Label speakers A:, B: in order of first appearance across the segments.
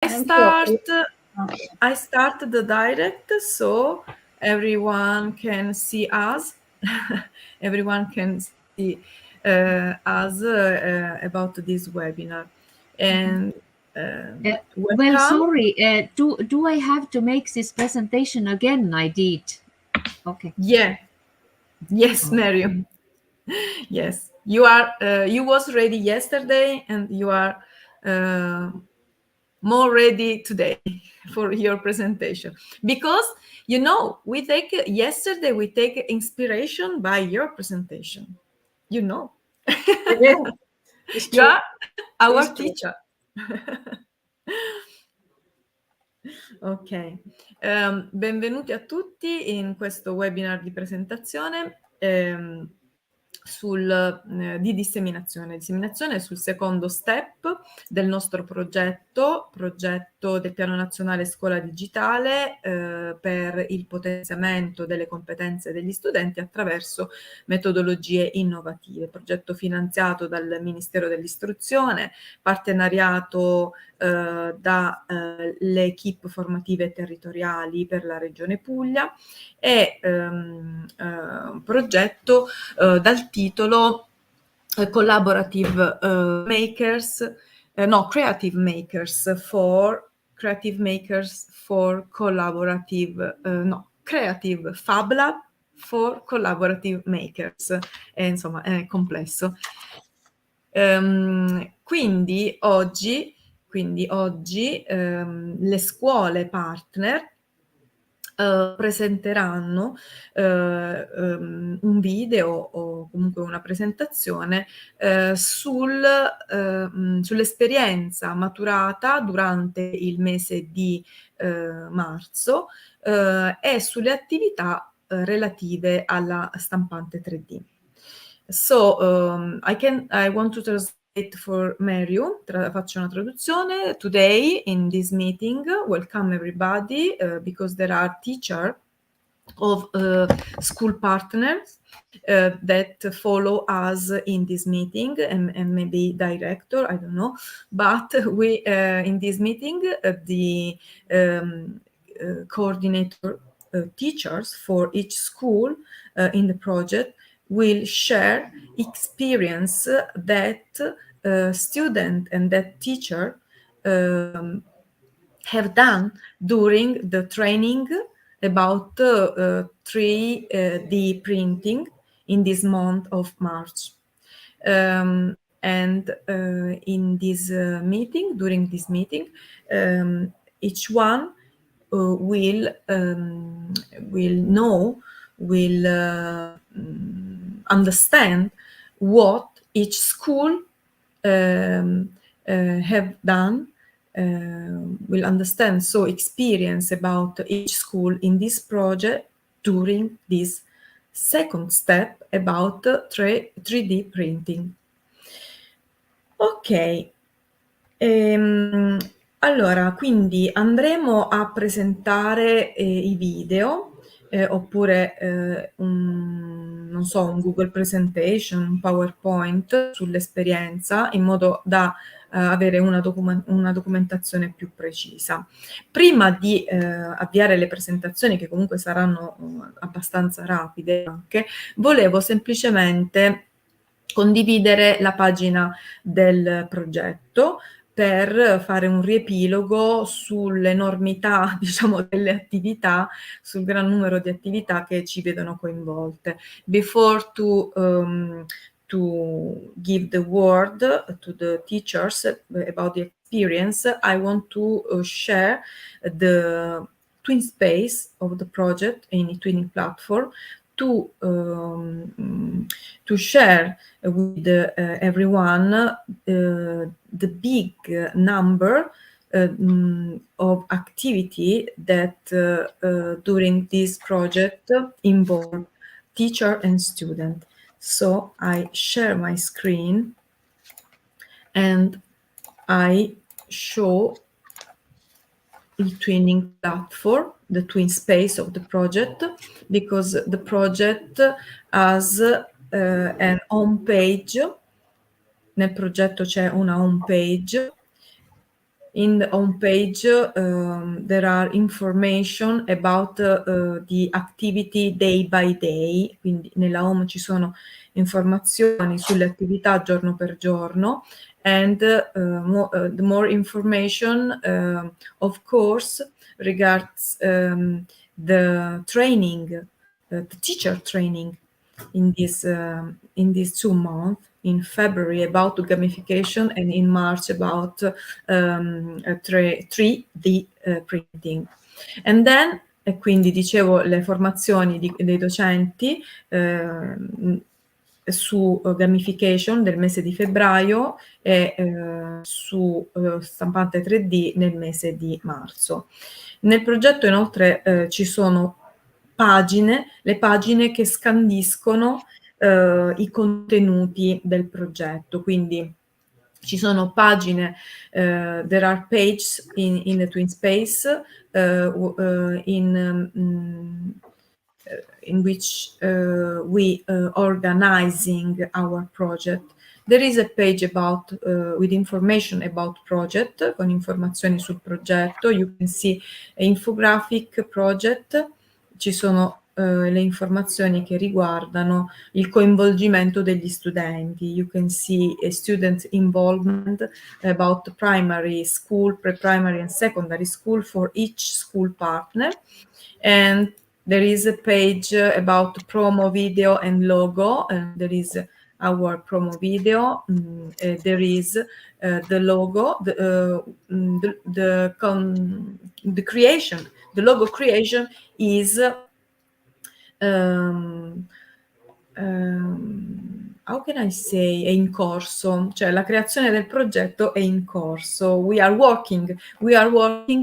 A: I start the direct so everyone can see us. Everyone can see us about this webinar. And
B: well, sorry, do I have to make this presentation again? I did. Okay.
A: Yeah. Yes, Miriam. Yes, you are. You was ready yesterday, and you are more ready today for your presentation, because we take yesterday we take inspiration by your presentation.
C: Yeah,
A: you are our teacher. Ok, benvenuti a tutti in questo webinar di presentazione di disseminazione sul secondo step del nostro progetto del Piano Nazionale Scuola Digitale per il potenziamento delle competenze degli studenti attraverso metodologie innovative, progetto finanziato dal Ministero dell'Istruzione, partenariato dalle equip formative territoriali per la Regione Puglia e progetto dal titolo Creative Makers for Collaborative Creative Fab Lab for Collaborative Makers. Insomma, è complesso. Quindi oggi le scuole partner presenteranno un video o comunque una presentazione sull'esperienza maturata durante il mese di marzo e sulle attività relative alla stampante 3D. So I want to translate for Mario, faccio una traduzione. Today in this meeting, welcome everybody because there are teachers of school partners that follow us in this meeting and maybe director, I don't know, but we in this meeting the coordinator teachers for each school in the project will share experience that student and that teacher have done during the training about 3D printing in this month of March. And in this during this meeting, each one will understand what each school have done, will understand, so experience about each school in this project during this second step about 3D printing. Ok, allora quindi andremo a presentare i video oppure non so, un Google Presentation, un PowerPoint sull'esperienza in modo da avere una documentazione più precisa. Prima di avviare le presentazioni, che comunque saranno abbastanza rapide anche, volevo semplicemente condividere la pagina del progetto per fare un riepilogo sull'enormità, diciamo, delle attività, sul gran numero di attività che ci vedono coinvolte. Before to give the word to the teachers about the experience, I want to share the twin space of the project in a twinning platform to share with everyone the big number of activity that during this project involve teacher and student. So I share my screen and I show the twinning platform, the twin space of the project, because the project has an home page. Nel progetto c'è una home page in the home page there are information about the activity day by day, quindi nella home ci sono informazioni sulle attività giorno per giorno, and the more information of course regards the training, the teacher training in these 2 months, in February about gamification and in March about 3D printing. And then, e quindi dicevo, le formazioni dei docenti su gamification del mese di febbraio e su stampante 3D nel mese di marzo. Nel progetto inoltre ci sono le pagine che scandiscono i contenuti del progetto, quindi ci sono pagine, there are pages in the Twin Space in which we organizing our project. There is a page about with information about project, con informazioni sul progetto. You can see infographic project. Ci sono le informazioni che riguardano il coinvolgimento degli studenti. You can see a student involvement about primary school, pre-primary and secondary school for each school partner. And there is a page about promo video and logo, and there is our promo video. There is the logo, the creation. The logo creation is how can I say, è in corso, cioè la creazione del progetto è in corso. We are working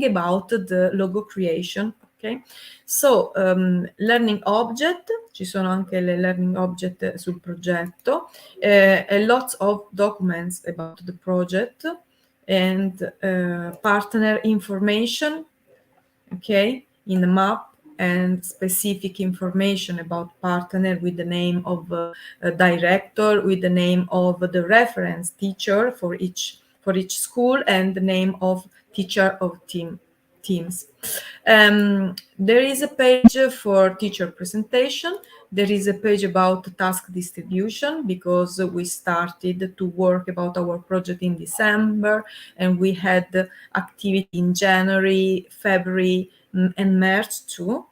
A: about the logo creation, ok? So, learning object, ci sono anche le learning object sul progetto, lots of documents about the project and partner information, okay, in the map, and specific information about partner with the name of director, with the name of the reference teacher for each school, and the name of teacher of teams. There is a page for teacher presentation. There is a page about task distribution, because we started to work about our project in December, and we had activity in January, February, and March too.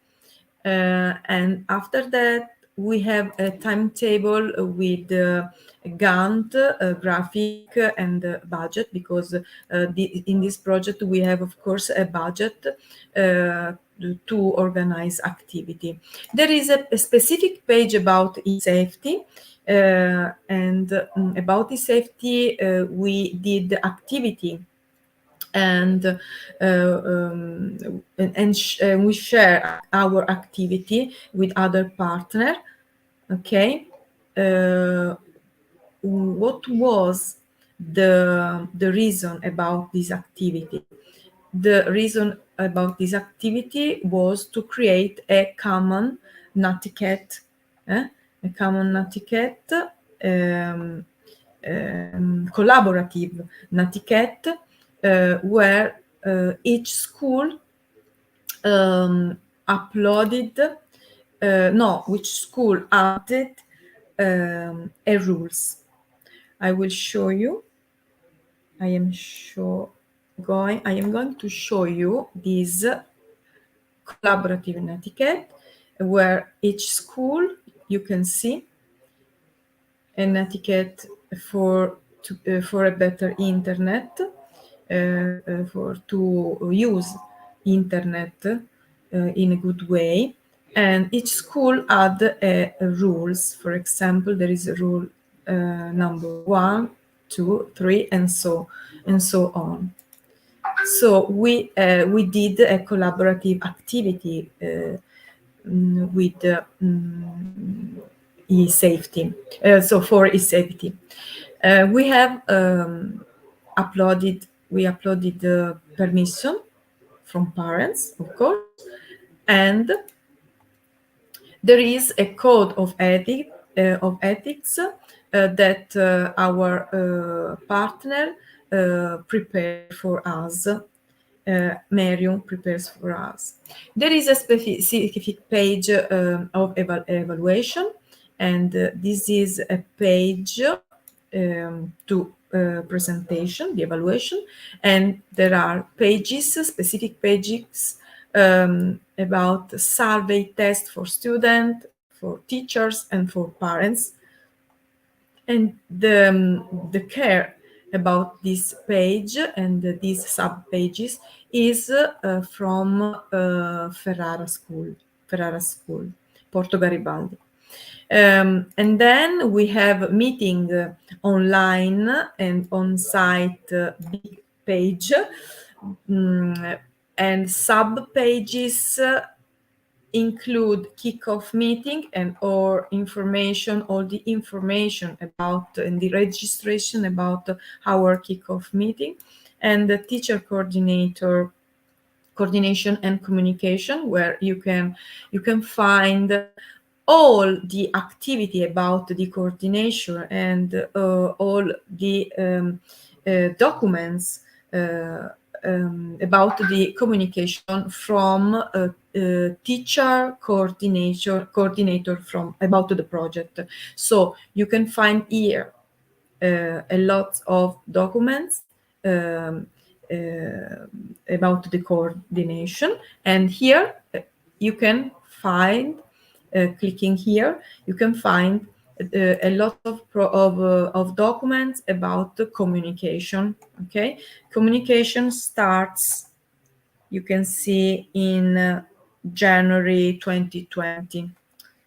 A: And after that, we have a timetable with Gantt, graphic, and budget, because in this project we have, of course, a budget to organize activity. There is a specific page about e-safety, and about e-safety we did activity, and we share our activity with other partner. Okay, what was the reason about this activity? The reason about this activity was to create a common netiquette, collaborative netiquette, where each school which school added a rules. I will show you. I am going to show you this collaborative netiquette, where each school, you can see an etiquette for a better internet, to use internet in a good way, and each school had rules. For example, there is a rule number 1, 2, 3, and so on. So we did a collaborative activity with e-safety. So for e-safety, we have uploaded the permission from parents, of course, and there is a code of ethics that our partner prepare for us. Marion prepares for us. There is a specific page of evaluation, and this is a page to presentation, the evaluation, and there are pages, specific pages about survey test for students, for teachers, and for parents. And the care about this page and these sub pages is from Ferrara School, Porto Garibaldi. And then we have meeting online and on-site big page, and sub pages include kickoff meeting and or information, all the information about and the registration about our kickoff meeting, and the teacher coordination and communication, where you can find all the activity about the coordination and all the documents about the communication from teacher coordinator from about the project. So you can find here a lot of documents about the coordination, and here you can find clicking here you can find a lot of documents about the communication. Okay, communication starts, you can see, in January 2020.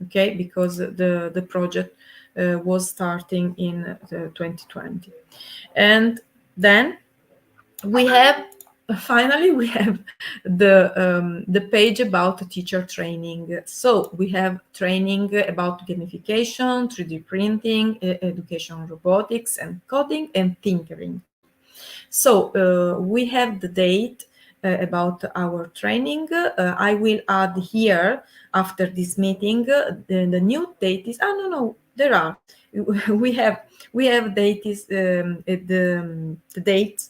A: Okay, because the project was starting in 2020. And then we have finally the page about teacher training. So we have training about gamification, 3D printing, education robotics, and coding and tinkering. So we have the date about our training. I will add here after this meeting the new date is there are we have date is the date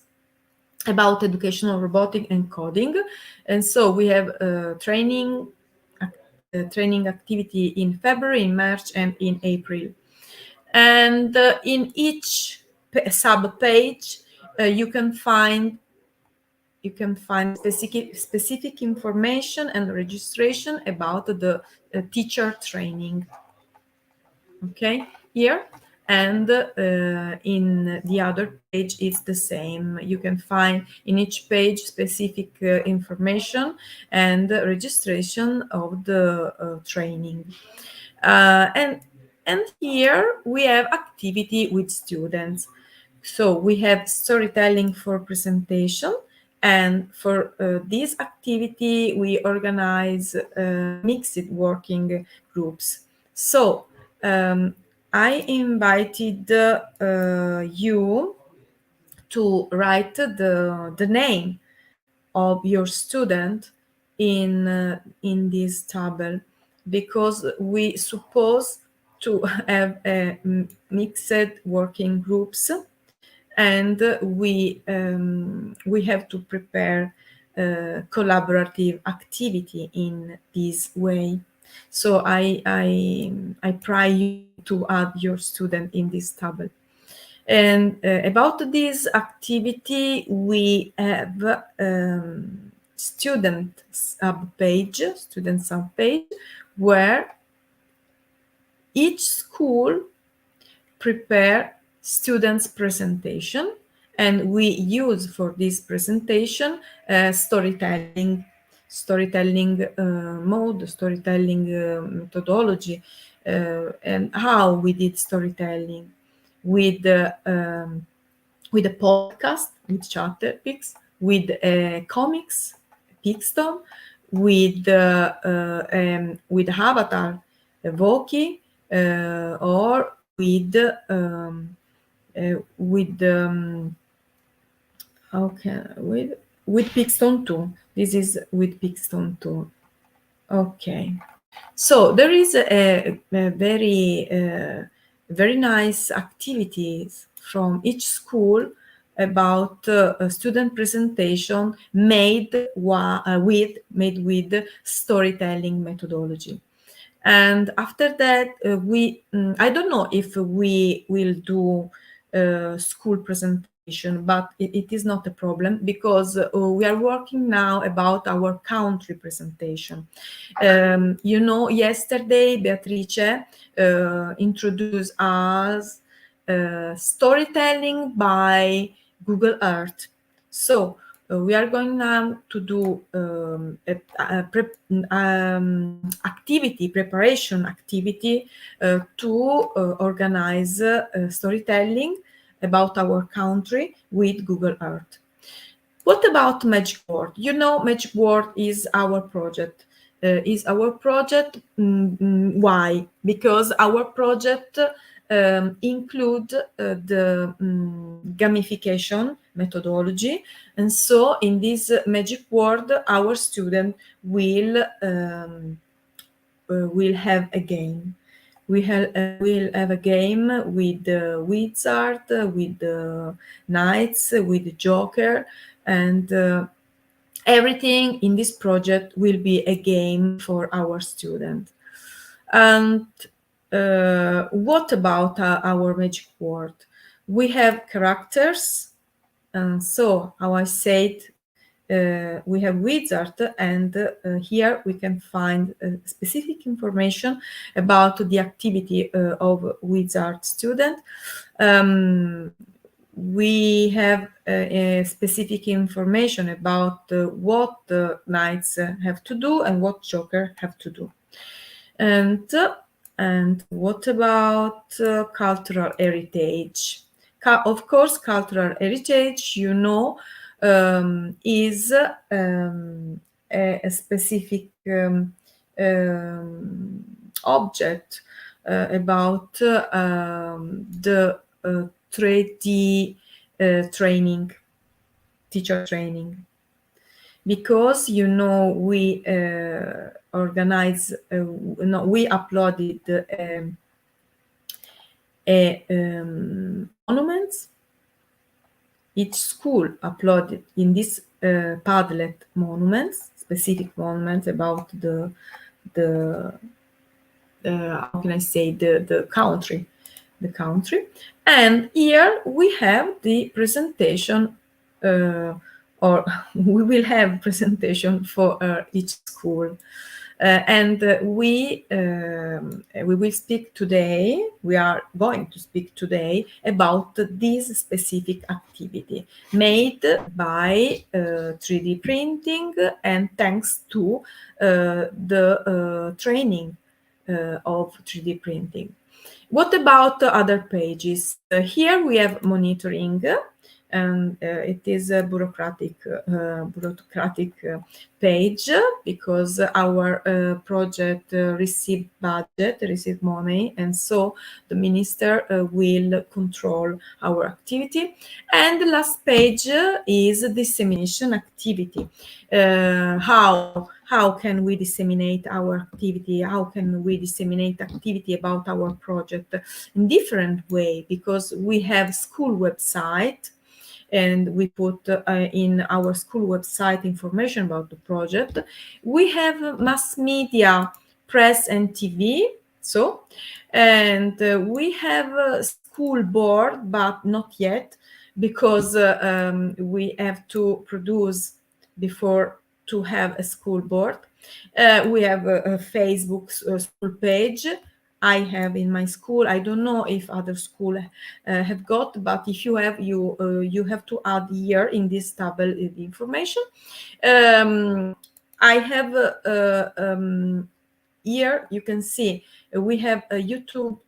A: about educational robotic and coding. And so we have training activity in February, in March, and in April. And in each sub page you can find specific information and registration about the teacher training. Okay, here. And in the other page it's the same. You can find in each page specific information and registration of the training. And here we have activity with students. So we have storytelling for presentation, and for this activity we organize mixed working groups. So I invited you to write the name of your student in this table, because we suppose to have mixed working groups, and we have to prepare collaborative activity in this way. So I pray you to add your student in this table. And about this activity, we have student sub page, where each school prepare students' presentation, and we use for this presentation storytelling mode, storytelling methodology, and how we did storytelling with a podcast, with chapter pics, with comics, Pixton, with avatar, Voki, or with Pixton 2. This is with Pixton 2. Okay. So there is a very nice activities from each school about a student presentation made with storytelling methodology. And after that, I don't know if we will do school presentation, but it is not a problem because we are working now about our country presentation. Yesterday Beatrice introduced us storytelling by Google Earth. So we are going now to do preparation activity to organize storytelling about our country with Google Earth. What about Magic Word? Magic Word is our project. Why? Because our project include the gamification methodology, and so in this Magic Word, our student will have a game. We'll have a game with the wizard, with the knights, with the joker, and everything in this project will be a game for our student. And what about our Magic Word? We have characters, and so how I said, we have wizard, and here we can find specific information about the activity of wizard student. We have specific information about what the knights have to do and what joker have to do. And what about cultural heritage? Of course, cultural heritage, is a specific object about the 3D training, teacher training. Because we organize, we uploaded monuments. Each school uploaded in this Padlet monuments, specific monuments about the how can I say, the country. And here we have the presentation, or we will have presentation for each school. And we will speak today, we are going to speak today about this specific activity made by 3D printing, and thanks to the training of 3D printing. What about the other pages? Here we have monitoring, and it is a bureaucratic page, because our project received money, and so the minister will control our activity. And the last page is dissemination activity. How can we disseminate our activity? How can we disseminate activity about our project in different way? Because we have school website, and we put in our school website information about the project. We have mass media, press and TV, and we have a school board, but not yet, because we have to produce before to have a school board. We have a Facebook school page. I have in my school. I don't know if other school have got, but if you have, you have to add here in this table the information. I have here you can see we have a YouTube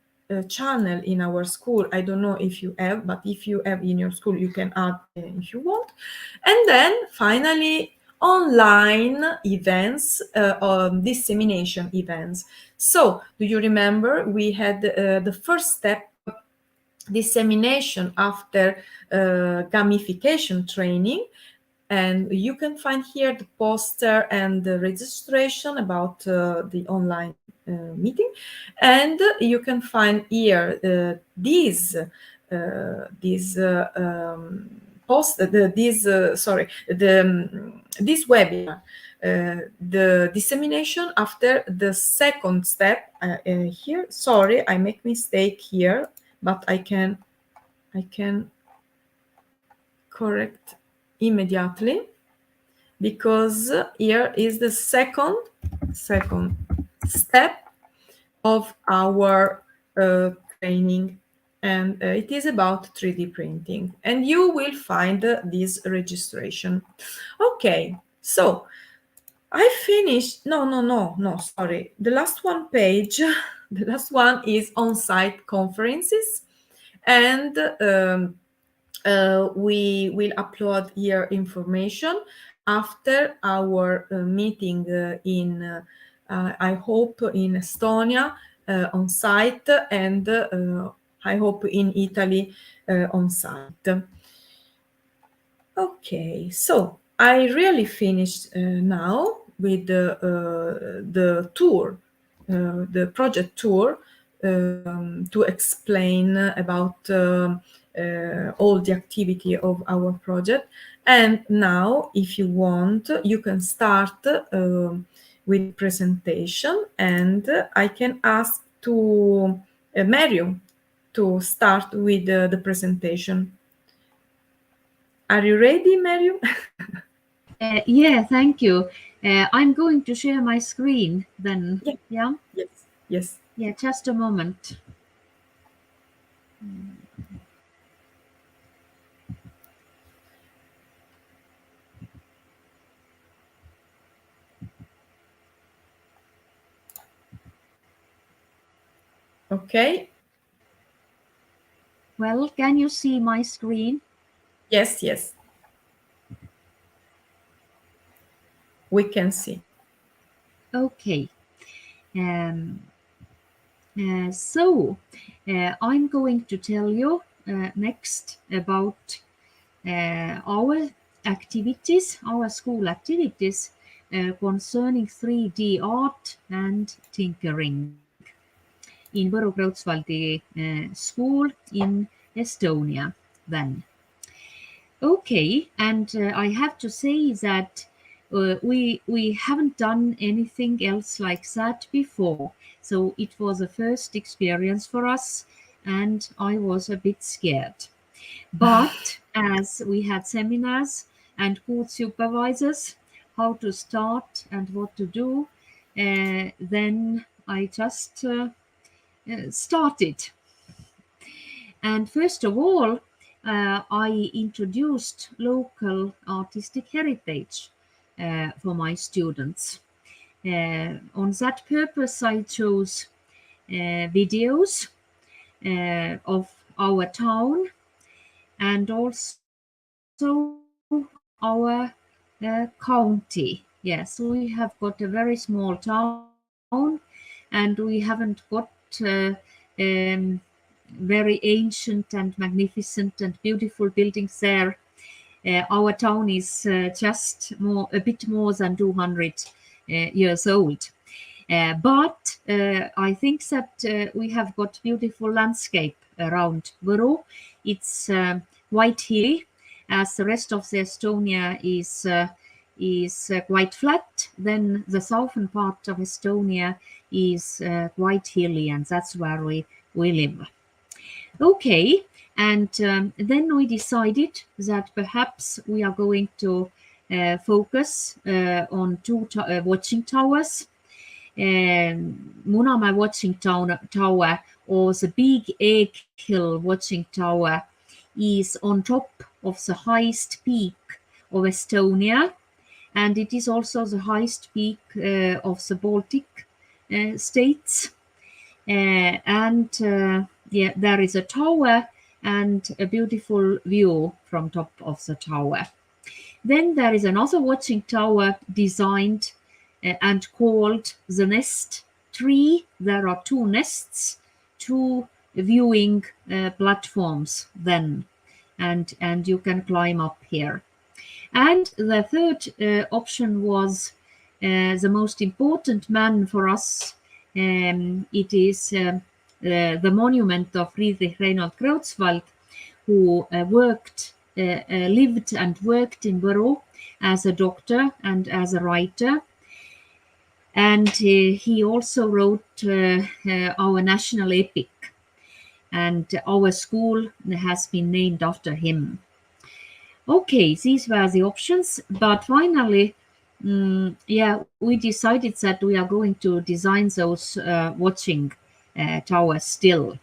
A: channel in our school. I don't know if you have, but if you have in your school, you can add if you want. And then finally, online events, dissemination events. So do you remember we had the first step, dissemination after gamification training, and you can find here the poster and the registration about the online meeting, and you can find here these post this webinar, the dissemination after the second step here. Sorry, I make mistake here, but I can correct immediately, because here is the second step of our training, and it is about 3D printing, and you will find this registration. Okay, so I finished. No, sorry, the last one page, the last one is on-site conferences, and we will upload here information after our meeting in I hope in Estonia on site, and I hope in Italy on site. Okay, so I really finished now with the tour, the project tour, to explain about all the activity of our project. And now, if you want, you can start with presentation, and I can ask to Mario to start with the presentation. Are you ready, Mario?
B: Yeah, thank you. I'm going to share my screen then. Yeah?
A: Yes.
B: Yeah, just a moment.
A: Okay.
B: Well, can you see my screen?
A: Yes. We can see.
B: Okay. So I'm going to tell you next about our activities, our school activities concerning 3D art and tinkering in Võru Kreutzwaldi school in Estonia then. Okay, and I have to say that we haven't done anything else like that before. So it was a first experience for us, and I was a bit scared. But as we had seminars and good supervisors, how to start and what to do, then I just started. And first of all, I introduced local artistic heritage for my students. On that purpose, I chose videos of our town and also our county. Yes, we have got a very small town, and we haven't got very ancient and magnificent and beautiful buildings there. Our town is just a bit more than 200 years old. But I think that we have got beautiful landscape around Võru. It's quite hilly, as the rest of the Estonia is quite flat. Then the southern part of Estonia is quite hilly, and that's where we live. Okay, and then we decided that perhaps we are going to focus on two watching towers. Munamäe watching tower, or the Big Egg Hill watching tower, is on top of the highest peak of Estonia, and it is also the highest peak of the Baltic states. Yeah, there is a tower and a beautiful view from top of the tower. Then there is another watching tower designed and called the Nest Tree. There are two nests, two viewing platforms then, and you can climb up here. And the third option was the most important man for us. It is the monument of Friedrich Reinhold Kreutzwald, who worked lived and worked in Borough as a doctor and as a writer. And he also wrote our national epic, and our school has been named after him. Okay, these were the options, but finally, we decided that we are going to design those watching towers still.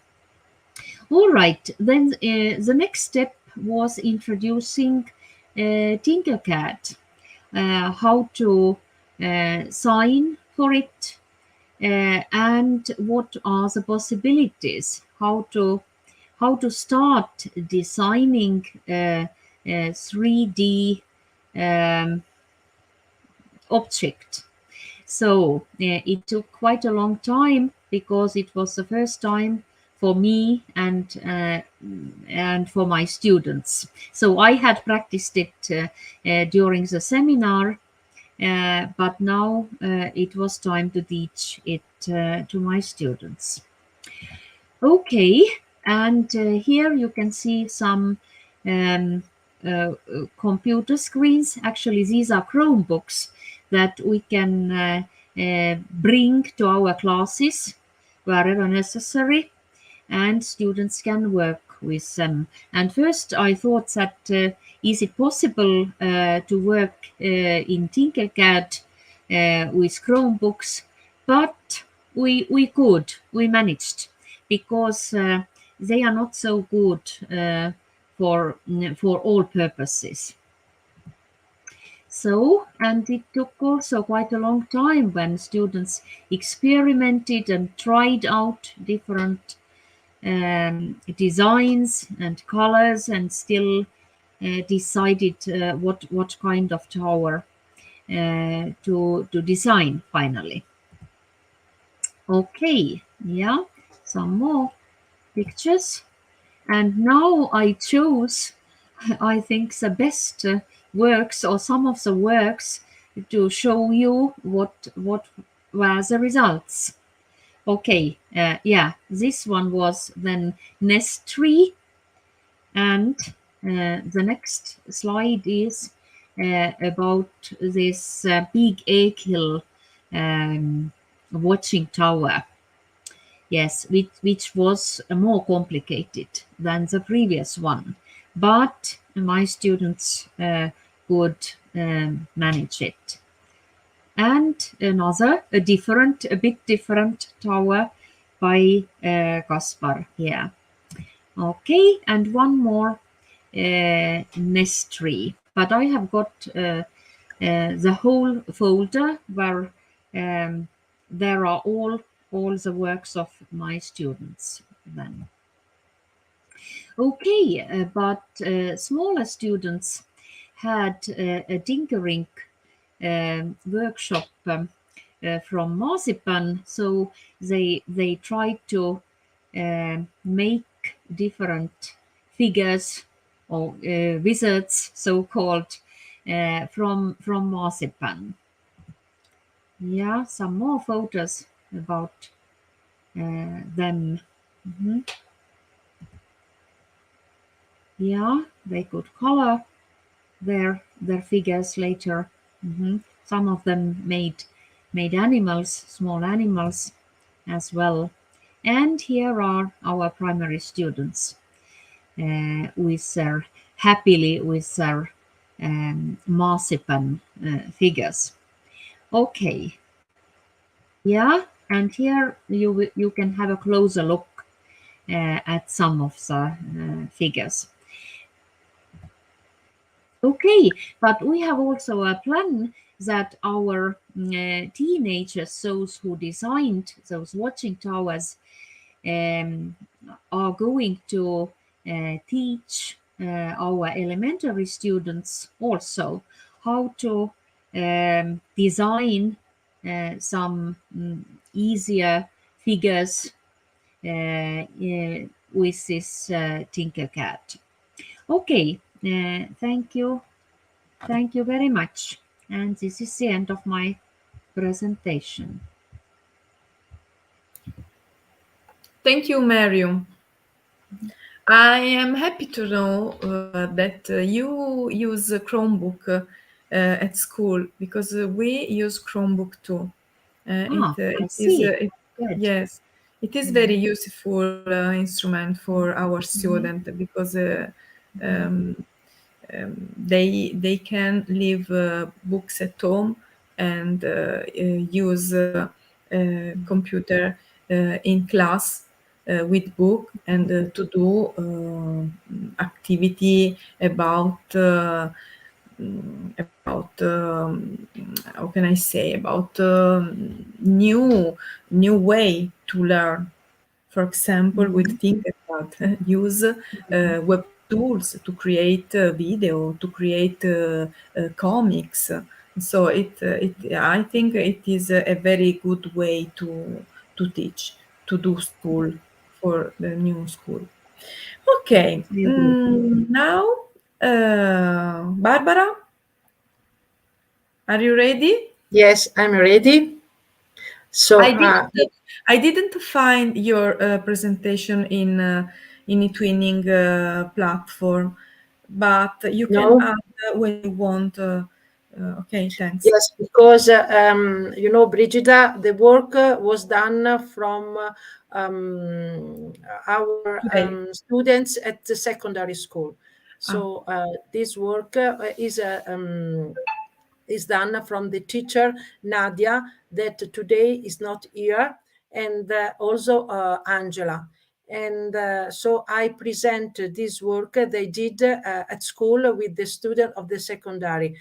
B: All right, then the next step was introducing Tinkercad, how to sign for it, and what are the possibilities, how to start designing 3D object. So it took quite a long time because it was the first time for me and for my students. So I had practiced it during the seminar, but now it was time to teach it to my students. Okay, and here you can see some computer screens. Actually, these are Chromebooks that we can bring to our classes wherever necessary, and students can work with them. And first I thought that is it possible to work in Tinkercad with Chromebooks, but we managed, because they are not so good for all purposes. So, and it took also quite a long time when students experimented and tried out different designs and colors, and still decided what kind of tower to design finally. Okay, yeah, some more pictures. And now I chose, I think, the best works, or some of the works, to show you what were the results. Okay, yeah, this one was then nest tree, and the next slide is about this big egg hill watching tower. Yes, which was more complicated than the previous one, but my students could manage it. And another, a bit different tower by Kaspar here. Okay, and one more nest tree. But I have got the whole folder where there are all the works of my students then. Okay, but smaller students had a tinkering workshop from marzipan, so they tried to make different figures, or wizards, so-called, from marzipan. Yeah, some more photos about them. Yeah, they could color their figures later. Some of them made animals, small animals as well. And here are our primary students with their marzipan figures. Okay, yeah, and here you can have a closer look at some of the figures. Okay, but we have also a plan that our teenagers, those who designed those watching towers, are going to teach our elementary students also how to design some easier figures with this Tinkercad. Okay, thank you very much, and this is the end of my presentation.
A: Thank you, Mariam. I am happy to know that you use a Chromebook at school, because we use Chromebook too.
B: Ah, I
A: It is
B: see. Good.
A: yes, it is very useful instrument for our student, because um, they can leave books at home and use computer in class with book, and to do activity about how can I say, about new way to learn. For example, with Tinkercad, use web tools to create video, to create comics. So I think it is a very good way to teach, to do school for the new school. Okay,
B: I agree.
A: now, Barbara, are you ready?
C: Yes, I'm ready. So,
A: I didn't I didn't find your presentation in a twinning platform, but you can
C: no,
A: add when you want. Okay, thanks.
C: yes, because Brigida, the work was done from our
A: Today.
C: students at the secondary school.
A: Ah,
C: So this work is done from the teacher Nadia, that today is not here, and also Angela. And so I present this work they did at school with the student of the secondary.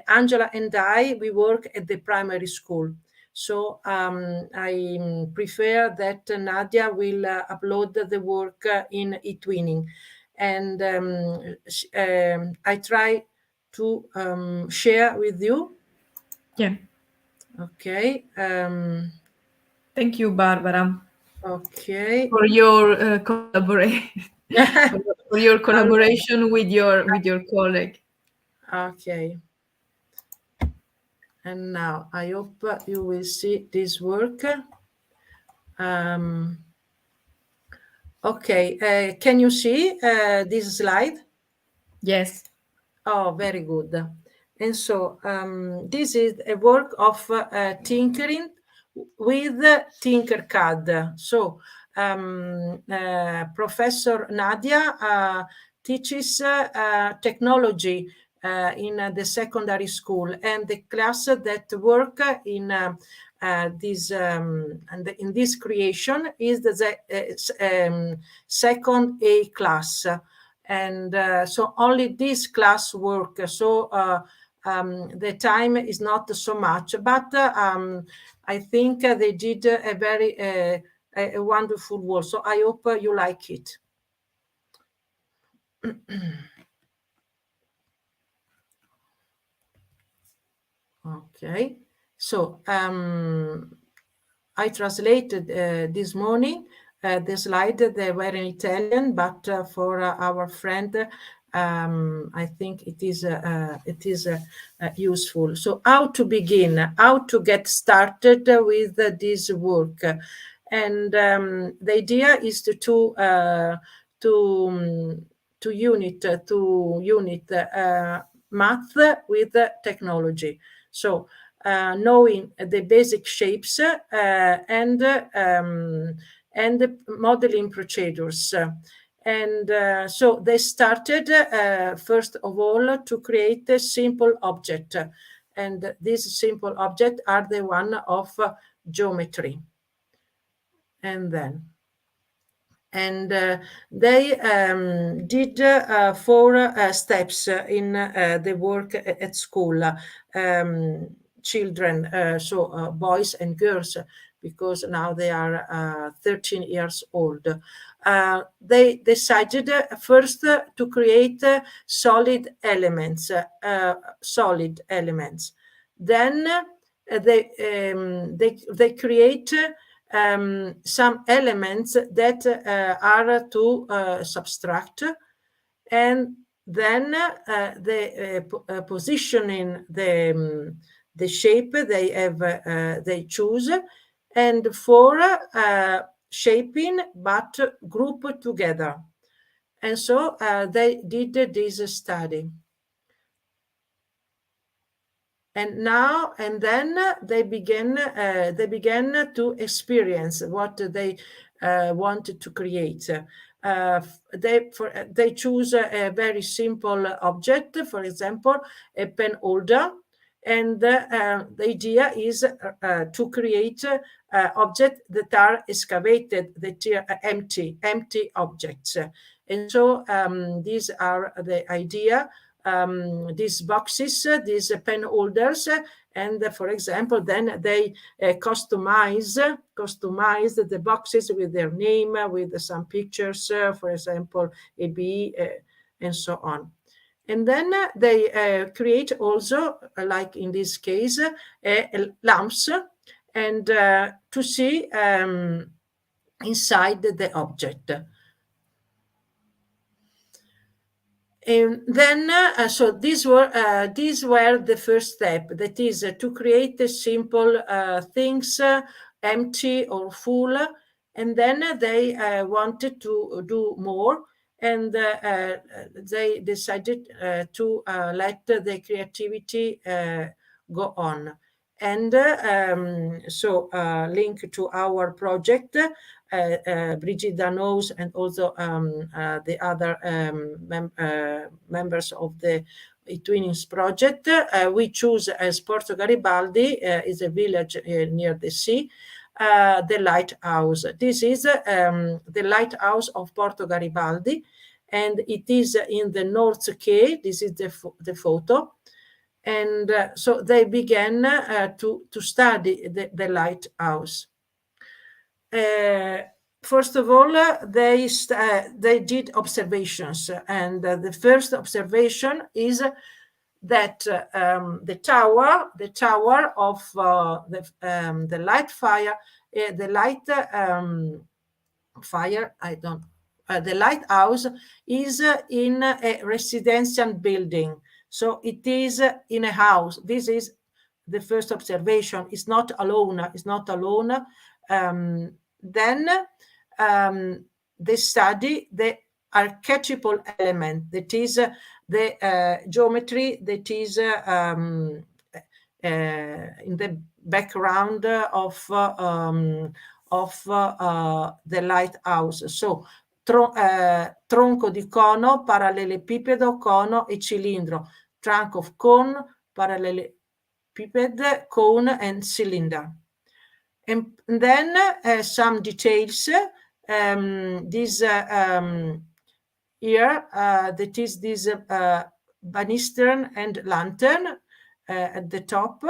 C: Angela and I, we work at the primary school. So I prefer that Nadia will upload the work in eTwinning. And I try to share with you.
A: yeah.
C: Okay.
A: Thank you, Barbara,
C: Okay.
A: for your for your
C: All
A: collaboration with your colleague.
C: right. Okay. And now I hope you will see this work. Um, okay. Can you see this slide?
A: Yes.
C: Oh, very good. And so this is a work of tinkering with Tinkercad. So Professor Nadia teaches technology in the secondary school, and the class that work in this and in this creation is the second A class. And so only this class work. So the time is not so much, but I think they did a very a wonderful work. So I hope you like it. Okay, so I translated this morning the slide. They were in Italian, but for our friend, I think it is useful. So, how to begin? How to get started with this work? And the idea is to unit math with technology. So knowing the basic shapes and modeling procedures. And so they started, first of all, to create a simple object. And these simple objects are the one of geometry. And then and they did 4 steps in the work at school. Children, so boys and girls, because now they are 13 years old. They decided first to create solid elements. Then they create some elements that are to subtract, and then positioning the shape they have they choose, and for shaping but group together. And so they did this study. And then they began to experience what they wanted to create. They choose a very simple object, for example, a pen holder, and the idea is to create objects that are excavated, that are empty objects. And so these are the idea. These boxes, these pen holders, and for example, then they customize the boxes with their name, with some pictures, for example, AB, and so on. And then they create also, like in this case, lamps, and to see inside the object. And then, so these were the first step. That is to create simple things, empty or full. And then they wanted to do more, and they decided to let the creativity go on. And so link to our project, Brigida knows, and also the other members of the eTwinnings project. We choose as Porto Garibaldi, is a village near the sea, the Lighthouse. This is the Lighthouse of Porto Garibaldi, and it is in the North Quay. This is the photo. And so they began to study the lighthouse. First of all, they did observations, and the first observation is that the tower of the lighthouse is in a residential building. So it is in a house. This is the first observation. It's not alone. Then they study the archetypal element, that is the geometry that is in the background of the lighthouse. So tronco di cono, parallelepipedo, cono e cilindro. Trunk of cone, parallelepiped, cone, and cylinder. And then some details. This here, that is this banister and lantern at the top,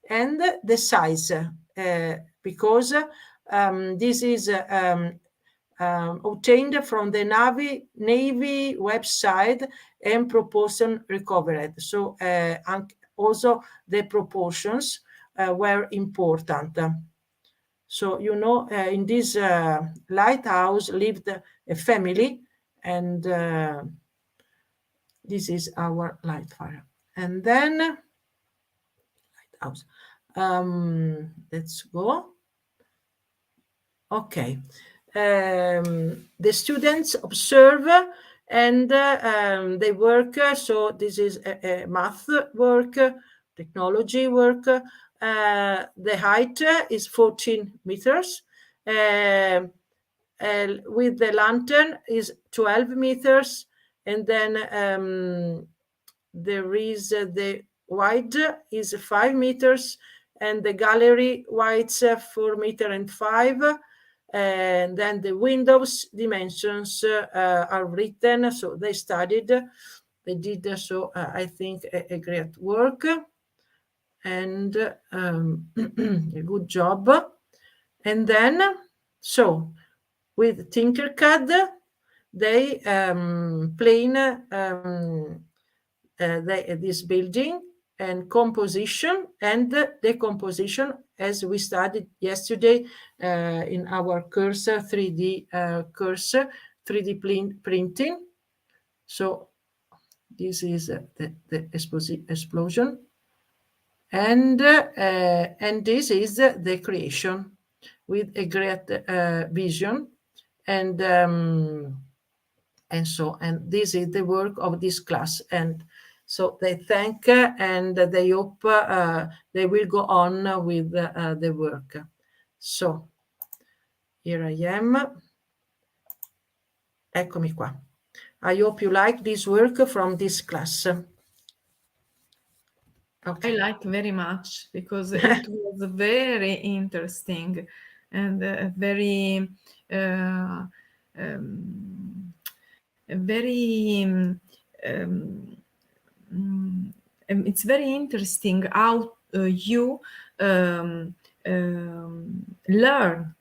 C: and the size, because this is obtained from the Navy website and proportion recovered. So also the proportions were important. So, you know, in this lighthouse lived a family, and this is our lightfire. And then lighthouse. Let's go. Okay. The students observe, and they work. So this is a math work, technology work. The height is 14 meters. With the lantern is 12 meters. And then there is the wide is 5 meters. And the gallery wide's 4 meters and 5. And then the windows dimensions are written. So they studied. They did, so I think, a great work. And a good job. And then, so with Tinkercad, they plan this building and composition and decomposition, as we studied yesterday in our course, 3D course, 3D printing. So this is the explosion. And this is the creation with a great vision. And and so, and this is the work of this class. And so they thank and they hope they will go on with the work. So here I am. Eccomi qua. I hope you like this work from this class. Okay.
A: I like very much because it was very interesting and very it's very interesting how you learn,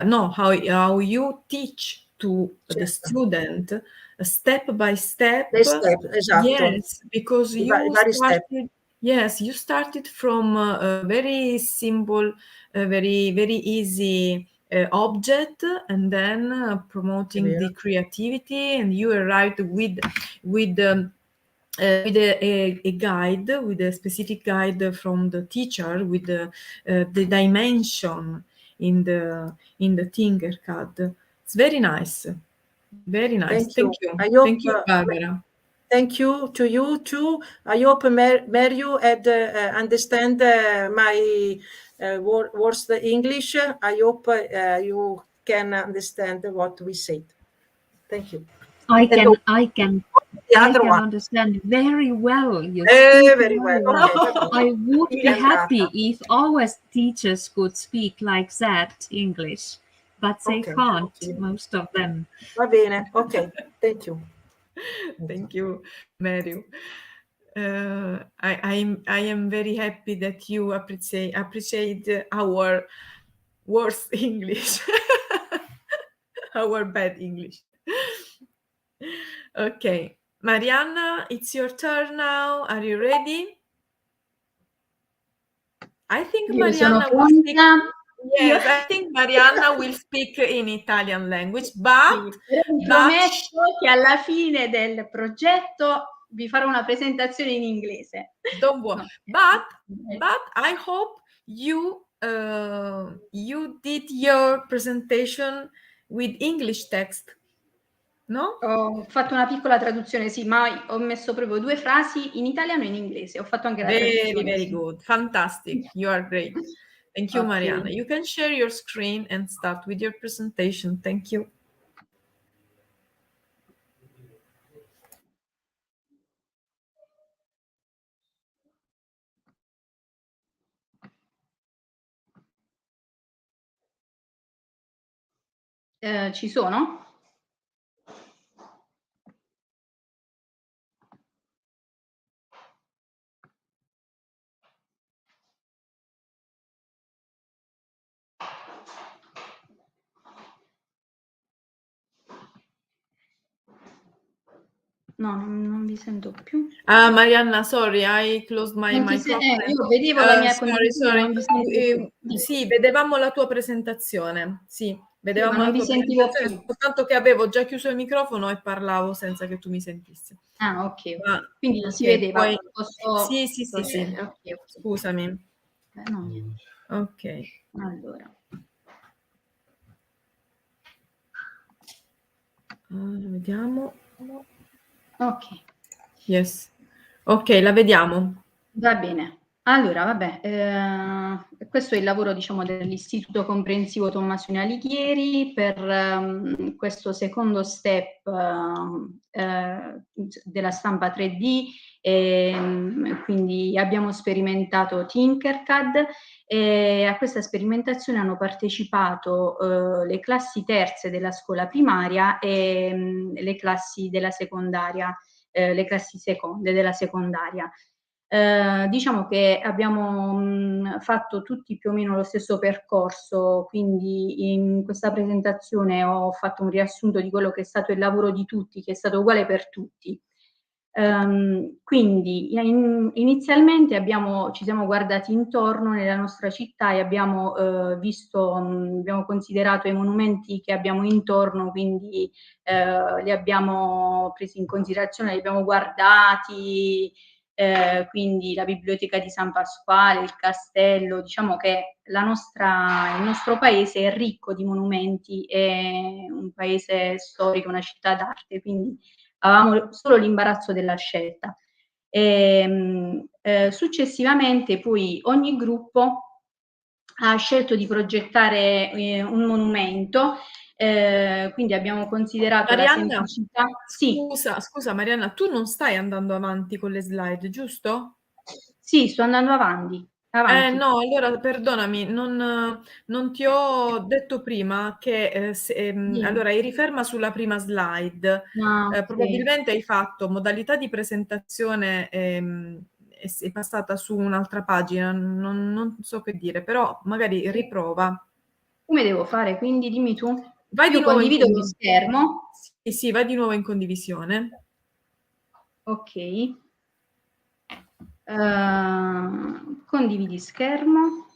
A: no, how you teach to the
C: Certo.
A: student step by step.
C: The step, esatto.
A: Yes, because
C: I
A: you
C: vari step.
A: started. Yes, you started from a very simple, very very easy object, and then promoting the creativity, and you arrived with a guide, with a specific guide from the teacher, with the dimension in the Tinkercad. It's very nice, very nice.
C: Thank you. I hope,
A: Thank you, Barbara.
C: Thank you to you too. I hope Mario had understand my worst English. I hope you can understand what we said. Thank you.
B: I
C: And
B: can
C: the other one.
B: understand very well. You speak
C: Very well. Okay.
B: I would be
C: Andata.
B: happy if our teachers could speak like that English, but they
C: Okay.
B: can't, most of them.
C: Va bene. Okay. Thank you.
A: Thank you, Mario. I am very happy that you appreciate our worst English, our bad English. Okay, Marianna, it's your turn now. Are you ready? I think
D: Io sono
A: Marianna will speak.
D: pronta.
A: Yes, I think Marianna will speak in Italian language, but
D: Sì, però vi prometto che alla fine del progetto vi farò una presentazione in inglese.
A: don't worry.
D: No.
A: But I hope you did your presentation with English text, no?
D: Ho fatto una piccola traduzione, sì, ma ho messo proprio 2 frasi in italiano e in inglese. Ho fatto anche la traduzione.
A: Very
D: Sì.
A: good, fantastic. You are great. Thank you,
D: Okay.
A: Marianna. You can share your screen and start with your presentation. Thank you.
D: Ci sono? No, non vi sento più.
A: Ah, Marianna, sorry, I closed my microphone.
D: Io vedevo la mia
A: Sorry.
D: non vi sentivo più.
A: Sì, vedevamo la tua presentazione. Sì, vedevamo
D: ma non
A: la tua
D: vi sentivo
A: presentazione,
D: più.
A: soltanto che avevo già chiuso il microfono e parlavo senza che tu mi sentissi.
D: Ah, ok.
A: Ma,
D: Quindi
A: ok,
D: si vedeva.
A: poi...
D: Posso
A: Sì.
D: procedere? Ok.
A: Scusami.
D: No, niente.
A: Ok.
D: Allora.
A: Vediamo.
D: Ok.
A: Yes. Ok, la vediamo.
D: Va bene. Allora, vabbè, questo è il lavoro, diciamo, dell'Istituto Comprensivo Tommasino Alighieri per questo secondo step della stampa 3D. Quindi abbiamo sperimentato Tinkercad e a questa sperimentazione hanno partecipato le classi terze della scuola primaria e le classi della secondaria, le classi seconde della secondaria. Diciamo che abbiamo fatto tutti più o meno lo stesso percorso, quindi in questa presentazione ho fatto un riassunto di quello che è stato il lavoro di tutti, che è stato uguale per tutti. Quindi inizialmente ci siamo guardati intorno nella nostra città e abbiamo abbiamo considerato i monumenti che abbiamo intorno, quindi li abbiamo presi in considerazione, li abbiamo guardati, quindi la biblioteca di San Pasquale, il castello. Diciamo che il nostro paese è ricco di monumenti, è un paese storico, una città d'arte, quindi avevamo solo l'imbarazzo della scelta. Successivamente poi ogni gruppo ha scelto di progettare un monumento, quindi abbiamo considerato la
A: Marianna,
D: semplicità. Sì,
A: scusa Marianna, tu non stai andando avanti con le slide, giusto?
D: sì, sto andando avanti.
A: No, allora perdonami, non ti ho detto prima che allora eri ferma sulla prima slide.
D: Ok.
A: Probabilmente hai fatto modalità di presentazione e sei passata su un'altra pagina, non so che dire, però magari riprova.
D: Come devo fare? Quindi dimmi tu.
A: Vai di
D: Io
A: nuovo in
D: condivido lo
A: condivisione.
D: schermo.
A: Sì, sì, vai di nuovo in condivisione.
D: Ok. Condividi schermo.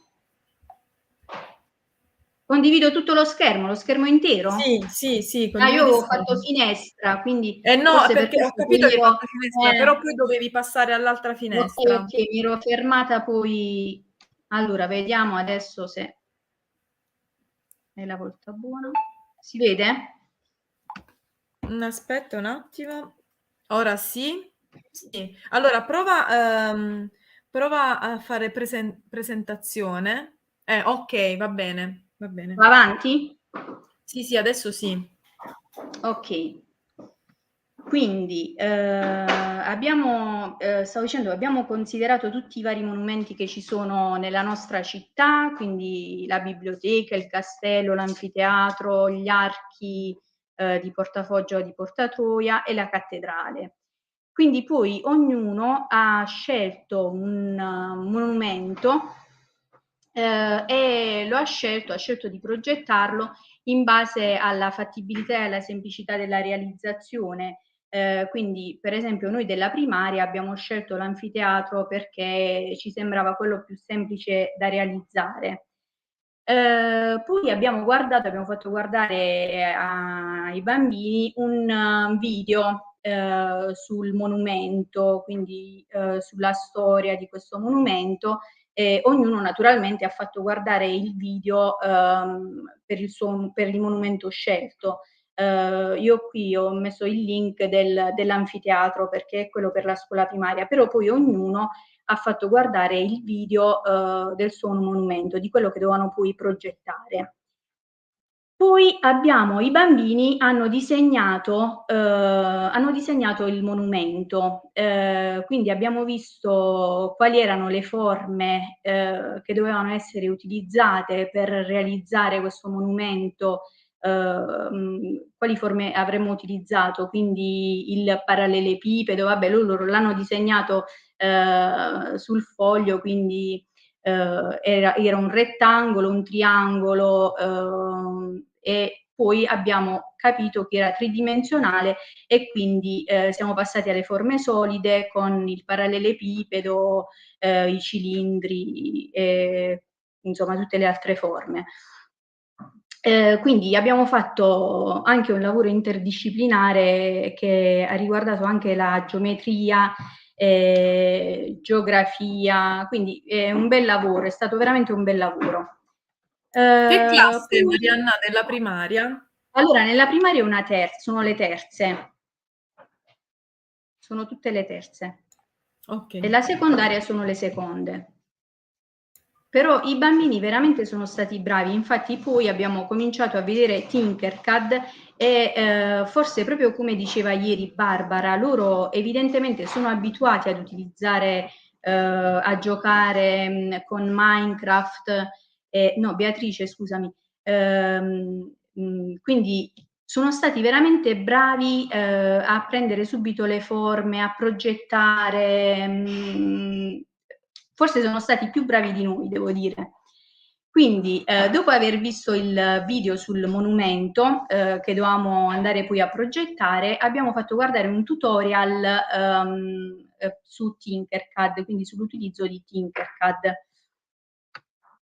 D: Condivido tutto lo schermo intero?
A: Sì,
D: Ah, io
A: condividi
D: avevo fatto
A: schermo.
D: finestra, quindi
A: No,
D: forse per
A: perché ho
D: questo poi
A: capito che hai fatto finestra, però poi
D: ok,
A: dovevi passare all'altra finestra.
D: ok, mi ero fermata poi. Allora, vediamo adesso se è la volta buona. Si vede?
A: Aspetta un attimo. Ora sì. Sì. Allora prova a fare presentazione. Ok, va bene, va bene.
D: Va avanti?
A: Sì, adesso sì.
D: Ok. Quindi stavo dicendo, abbiamo considerato tutti i vari monumenti che ci sono nella nostra città, quindi la biblioteca, il castello, l'anfiteatro, gli archi di Portafoggio di Porta Troia e la cattedrale. Quindi poi ognuno ha scelto un monumento e ha scelto di progettarlo in base alla fattibilità e alla semplicità della realizzazione. Quindi, per esempio, noi della primaria abbiamo scelto l'anfiteatro perché ci sembrava quello più semplice da realizzare. Poi abbiamo fatto guardare ai bambini un video sul monumento, quindi sulla storia di questo monumento. Ognuno naturalmente ha fatto guardare il video per il monumento scelto. Io qui ho messo il link dell'anfiteatro perché è quello per la scuola primaria, però poi ognuno ha fatto guardare il video del suo monumento, di quello che dovevano poi progettare. Poi i bambini hanno disegnato il monumento, quindi abbiamo visto quali erano le forme che dovevano essere utilizzate per realizzare questo monumento, quali forme avremmo utilizzato, quindi il parallelepipedo, vabbè, loro l'hanno disegnato sul foglio, quindi era un rettangolo, un triangolo, e poi abbiamo capito che era tridimensionale e quindi siamo passati alle forme solide con il parallelepipedo, i cilindri e insomma tutte le altre forme. Quindi abbiamo fatto anche un lavoro interdisciplinare che ha riguardato anche la geometria, geografia, quindi è un bel lavoro, è stato veramente un bel lavoro.
A: Che classe,
D: Poi,
A: Marianna, della primaria?
D: allora, nella primaria è una sono le terze, sono tutte le terze.
A: Ok.
D: E la secondaria sono le seconde. Però i bambini veramente sono stati bravi, infatti poi abbiamo cominciato a vedere Tinkercad e forse proprio come diceva ieri Barbara, loro evidentemente sono abituati ad utilizzare, a giocare con Minecraft, no Beatrice scusami, quindi sono stati veramente bravi a prendere subito le forme, a progettare, forse sono stati più bravi di noi, devo dire. Quindi, dopo aver visto il video sul monumento che dovevamo andare poi a progettare, abbiamo fatto guardare un tutorial su Tinkercad, quindi sull'utilizzo di Tinkercad.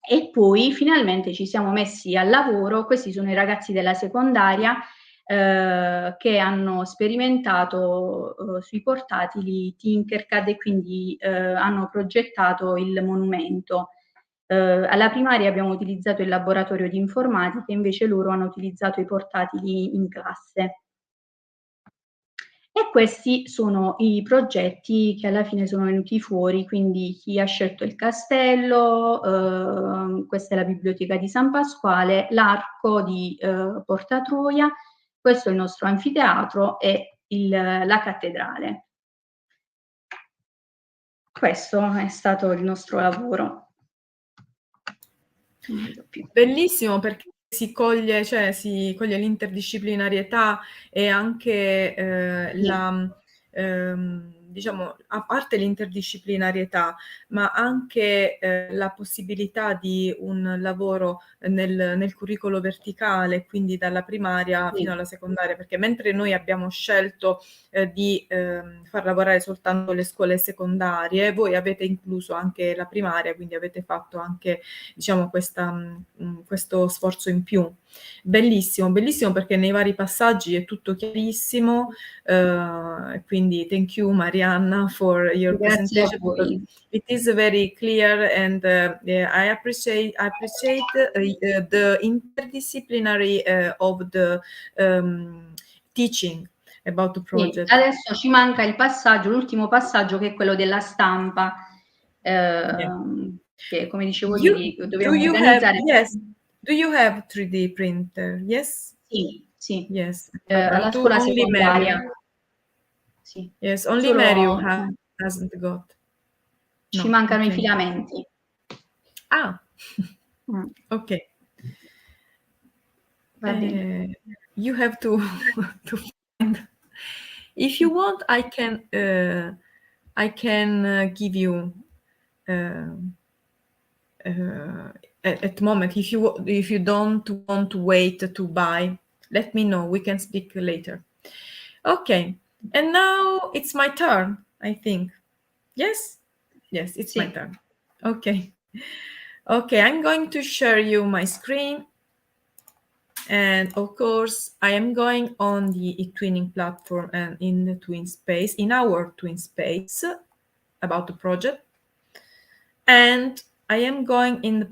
D: E poi finalmente ci siamo messi al lavoro, questi sono i ragazzi della secondaria, che hanno sperimentato sui portatili Tinkercad e quindi hanno progettato il monumento. Alla primaria abbiamo utilizzato il laboratorio di informatica, invece loro hanno utilizzato i portatili in classe. E questi sono i progetti che alla fine sono venuti fuori, quindi chi ha scelto il castello, questa è la biblioteca di San Pasquale, l'arco di Porta Troia, questo è il nostro anfiteatro e la cattedrale. Questo è stato il nostro lavoro. Non vedo più.
A: Bellissimo, perché si coglie l'interdisciplinarietà e anche diciamo, a parte l'interdisciplinarietà, ma anche la possibilità di un lavoro nel curriculum verticale, quindi dalla primaria fino alla secondaria, perché mentre noi abbiamo scelto di far lavorare soltanto le scuole secondarie, voi avete incluso anche la primaria, quindi avete fatto anche, diciamo, questo sforzo in più. Bellissimo, bellissimo, perché nei vari passaggi è tutto chiarissimo, quindi thank you Marianna for your
D: Grazie a
A: presentation.
D: voi.
A: It is very clear, and I appreciate the interdisciplinary of the teaching about the project.
D: Sì, adesso ci manca il passaggio, l'ultimo passaggio, che è quello della stampa, che come dicevo ieri dobbiamo organizzare.
A: Do you have 3D printer? Yes?
D: Sì, sì.
A: Yes.
D: Alla
A: To
D: scuola
A: only
D: secondaria.
A: Mario.
D: Sì.
A: Yes, only
D: Solo
A: Mario hasn't got.
D: ci
A: No,
D: mancano i
A: okay.
D: filamenti.
A: Ah, okay.
D: Va bene.
A: You have to find. If you want, I can give you at the moment. If you don't want to wait to buy, let me know. We can speak later. Okay, and now it's my turn, I think. Yes, it's my turn. Okay, I'm going to share you my screen. And of course, I am going on the eTwinning platform and in the TwinSpace, in our TwinSpace, about the project. And I am going in the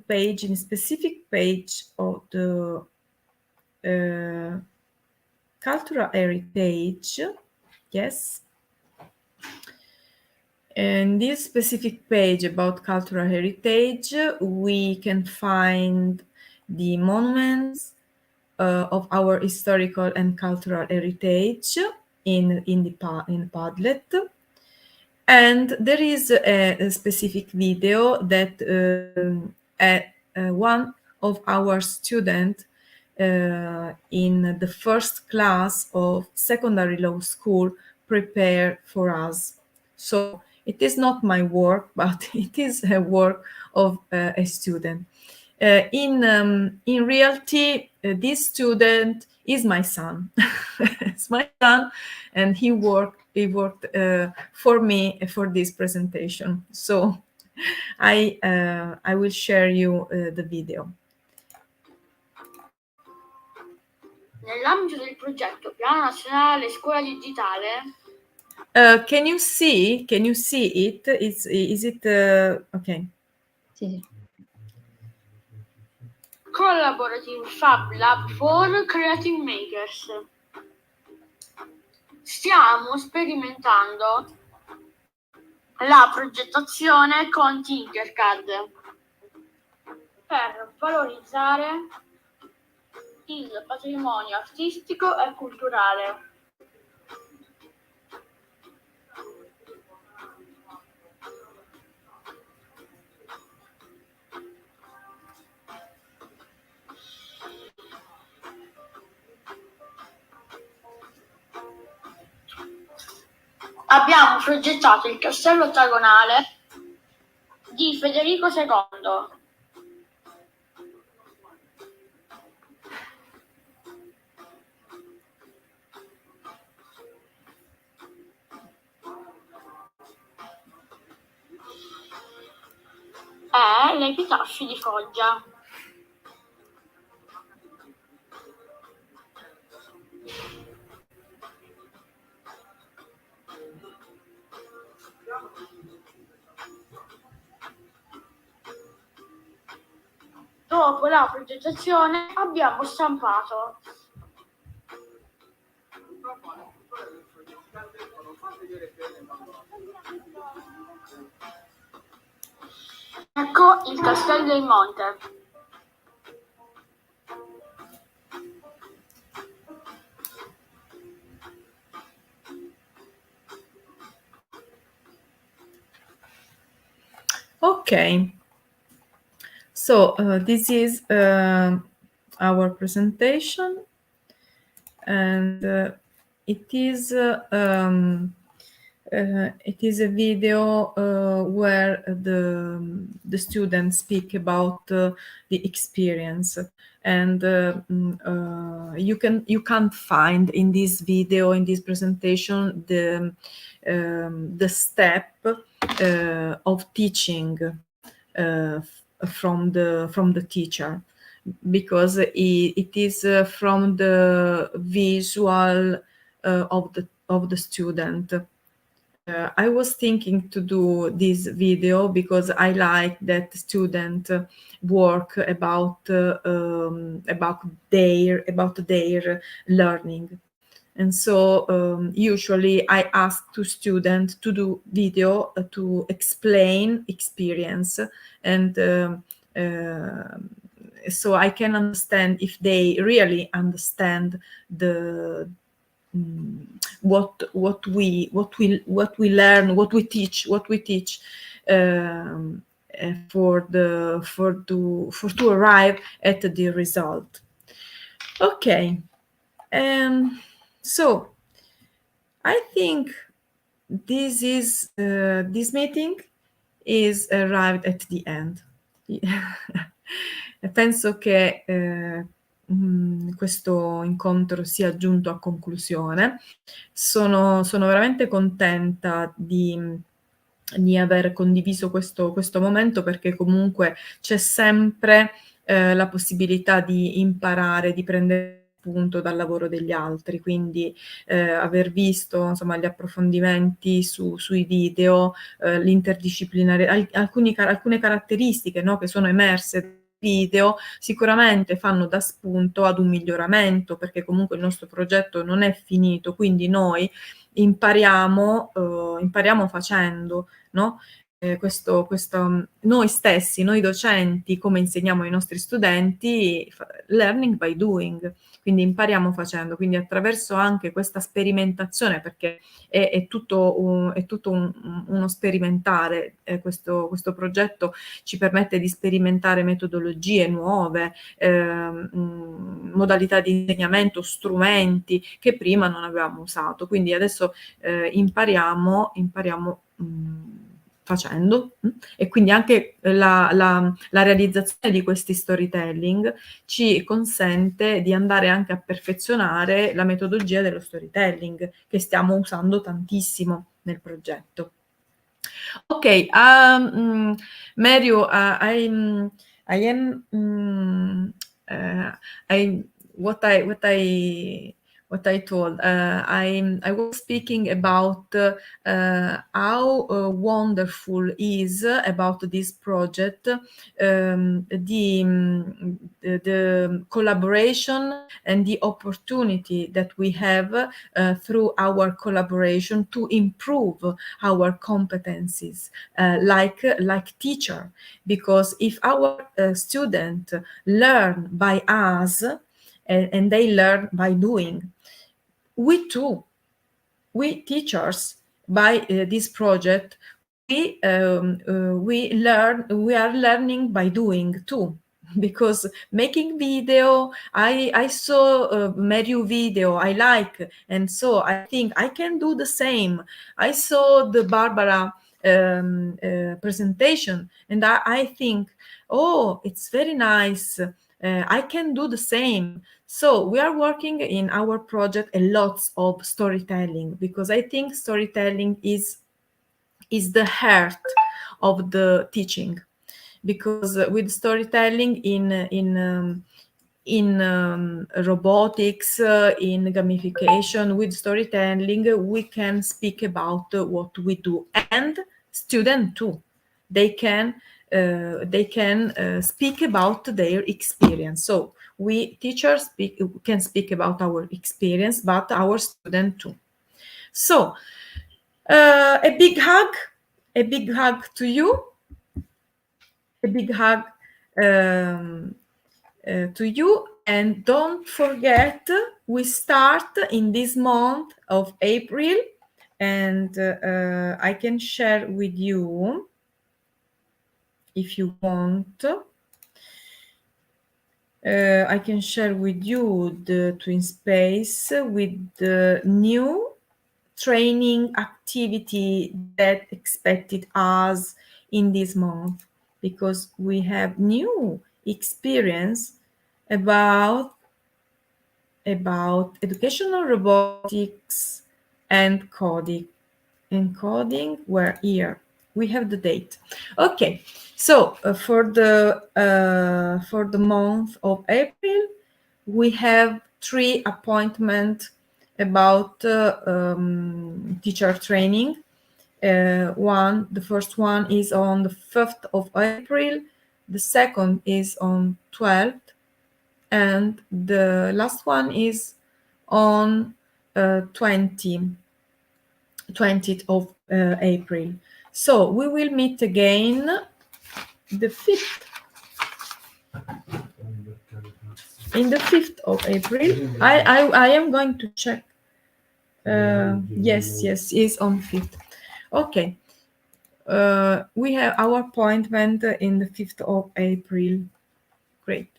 A: specific page of the cultural heritage. Yes. And this specific page about cultural heritage, we can find the monuments of our historical and cultural heritage in the Padlet. And there is a specific video that one of our students in the first class of secondary law school prepared for us. So it is not my work, but it is a work of a student. In reality, this student is my son. It's my son, and he worked for me for this presentation. So I will share you the video.
E: Nell'ambito del progetto Piano Nazionale Scuola Digitale.
A: Can you see it? Is it okay?
D: Sì.
E: Collaborative Fab Lab for Creative Makers. Stiamo sperimentando la progettazione con Tinkercad per valorizzare il patrimonio artistico e culturale. Abbiamo progettato il castello ottagonale di Federico Secondo. E l'epitafio di Foggia. Dopo la progettazione abbiamo stampato. Ecco il castello in monte.
A: Okay. So this is our presentation, and it is a video where the students speak about the experience, and you can't find in this video, in this presentation, the step of teaching from the teacher, because it is from the visual of the student. I was thinking to do this video because I like that student work about their learning. And so usually I ask to students to do video to explain experience, and so I can understand if they really understand the what we learn, what we teach to arrive at the result. Okay. So I think this meeting is arrived at the end. Penso che questo incontro sia giunto a conclusione. Sono veramente contenta di aver condiviso questo momento, perché comunque c'è sempre la possibilità di imparare, di prendere spunto dal lavoro degli altri, quindi aver visto insomma gli approfondimenti sui video, l'interdisciplinare, alcune caratteristiche, no, che sono emerse dal video, sicuramente fanno da spunto ad un miglioramento, perché comunque il nostro progetto non è finito, quindi noi impariamo facendo, no? Noi stessi, noi docenti, come insegniamo ai nostri studenti, learning by doing, quindi impariamo facendo, quindi attraverso anche questa sperimentazione, perché è tutto uno sperimentare, questo progetto ci permette di sperimentare metodologie nuove, modalità di insegnamento, strumenti che prima non avevamo usato, quindi adesso impariamo facendo, e quindi anche la realizzazione di questi storytelling ci consente di andare anche a perfezionare la metodologia dello storytelling, che stiamo usando tantissimo nel progetto. Okay, Mario, what I told, I was speaking about how wonderful is about this project, the collaboration and the opportunity that we have through our collaboration to improve our competencies, like teacher, because if our student learn by us, and they learn by doing, we too, we teachers, by this project, we are learning by doing too, because making video, I saw Mario video, I like, and so I think I can do the same. I saw the Barbara presentation, and I think, oh, it's very nice. I can do the same. So we are working in our project a lot of storytelling, because I think storytelling is the heart of the teaching, because with storytelling in in robotics, in gamification, with storytelling, we can speak about what we do, and students too. They can speak about their experience. So we teachers can speak about our experience, but our students too. So a big hug to you, a big hug to you, and don't forget, we start in this month of April, and I can share with you, if you want, I can share with you the Twin Space with the new training activity that expected us in this month, because we have new experience about educational robotics and coding. We're here. We have the date. Okay, so for the month of April, we have 3 appointments about teacher training. The first one is on the 5th of April, the second is on 12th, and the last one is on 20th of April. So we will meet again the 5th. In the 5th of April, I am going to check. Yes, is on 5th. Okay. We have our appointment in the 5th of April. Great.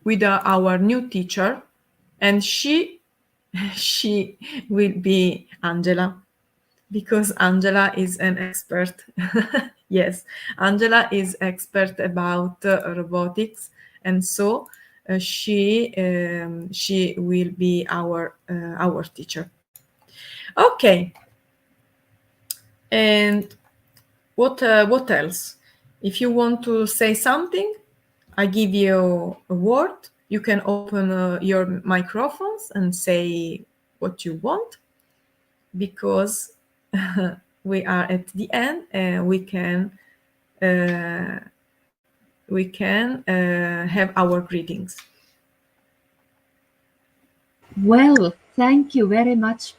A: With our new teacher, and she will be Angela, because Angela is an expert. Yes, Angela is expert about robotics, and so she will be our teacher. Okay. And what else? If you want to say something, I give you a word. You can open your microphones and say what you want, because we are at the end, and we can have our greetings.
B: Well, thank you very much,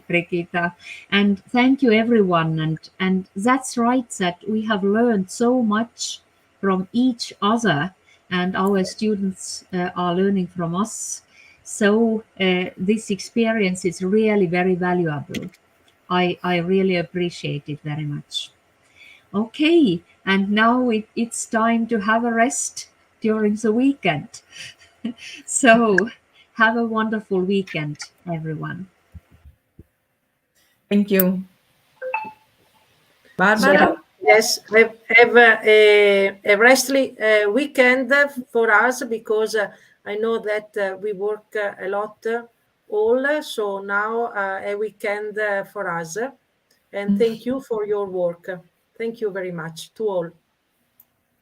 B: Brigitta, and thank you everyone. And that's right, that we have learned so much from each other, and our students are learning from us. So this experience is really very valuable. I really appreciate it very much. Okay, and now it's time to have a rest during the weekend. So have a wonderful weekend, everyone.
A: Thank you. Barbara?
C: So, yes, have a restful weekend for us, because I know that we work a lot all. So now a weekend for us. And thank you for your work. Thank you very much to all.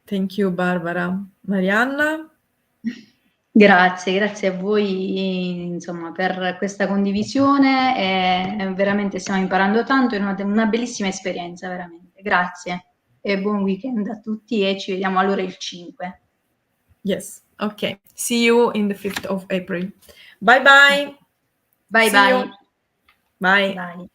A: Thank you, Barbara. Marianna?
D: Grazie a voi, insomma, per questa condivisione, e veramente stiamo imparando tanto, è una bellissima esperienza, veramente. Grazie e buon weekend a tutti, e ci vediamo allora il 5.
A: Yes, okay. See you in the 5th of April. Bye bye.
D: Bye
A: See
D: bye.
A: you. Bye.
D: Bye.